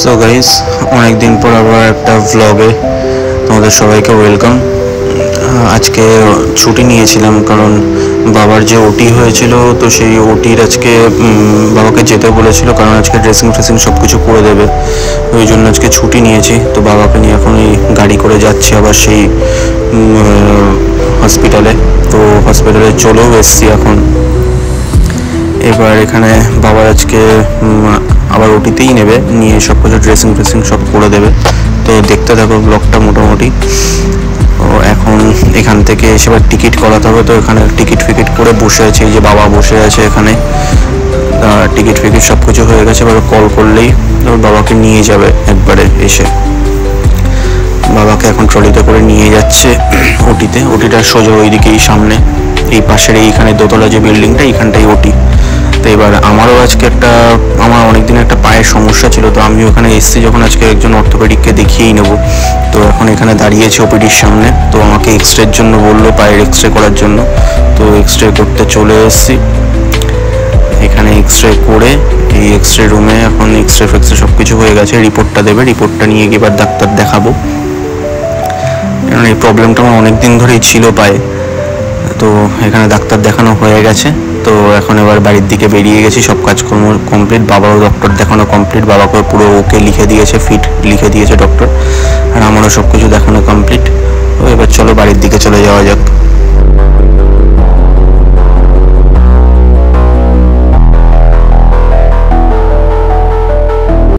So guys, অনেক দিন পর আবার একটা ভ্লগে তোমাদের সবাইকে ওয়েলকাম। আজকে ছুটি নিয়েছিলাম কারণ বাবার যে ওটি হয়েছিল, তো সেই ওটির আজকে বাবাকে যেতে বলেছিল, কারণ আজকে ড্রেসিং ফ্রেসিং সব কিছু করে দেবে, ওই জন্য আজকে ছুটি নিয়েছি। তো বাবাকে নিয়ে এখন এই গাড়ি করে যাচ্ছি আবার সেই হসপিটালে। তো হসপিটালে চলেও এসছি এখন। এবার এখানে বাবার আজকে আবার ওটিতেই নেবে, নিয়ে সব কিছু ড্রেসিং ফ্রেসিং সব করে দেবে। তো দেখতে থাকো ব্লগটা মোটামুটি। ও এখন এখান থেকে এসে এবার টিকিট করাতে হবে, তো এখানে টিকিট ফিকিট করে বসে আছে, এই যে বাবা বসে আছে এখানে। টিকিট ফিকিট সব কিছু হয়ে গেছে, এবার কল করলেই বাবাকে নিয়ে যাবে একবারে এসে। বাবাকে এখন ট্রলিতে করে নিয়ে যাচ্ছে ওটিতে। ওটিটা সোজা ওইদিকেই সামনে, এই পাশের এইখানে দোতলা যে বিল্ডিংটা, এইখানটাই ওটি। তো এবার আমারও আজকে আমার অনেকদিন একটা পায়ের সমস্যা ছিল, তো আমি ওখানে এসেছি যখন, আজকে একজন অর্থোপেডিককে দেখিয়েই নেবো। তো এখন এখানে দাঁড়িয়েছি ওপিডির সামনে। তো আমাকে এক্সরের জন্য বললো, পায়ের এক্সরে করার জন্য। তো এক্সরে করতে চলে এসেছি এখানে। এক্সরে করে এই এক্সরে রুমে এখন এক্সরে ফেক্সরে সব কিছু হয়ে গেছে, রিপোর্টটা দেবে। রিপোর্টটা নিয়ে গিয়ে এবার ডাক্তার দেখাবো, কারণ এই প্রবলেমটা আমার অনেক দিন ধরেই ছিল পায়ে। তো এখানে ডাক্তার দেখানো হয়ে গেছে। তো এখন এবার বাড়ির দিকে বেরিয়ে গেছি, সব কাজকর্ম কমপ্লিট। বাবারও ডক্টর দেখানো কমপ্লিট, বাবাকে পুরো ওকে লিখে দিয়েছে, ফিট লিখে দিয়েছে ডক্টর, আর আমারও সব কিছু দেখানো কমপ্লিট। তো এবার চলো বাড়ির দিকে চলে যাওয়া যাক।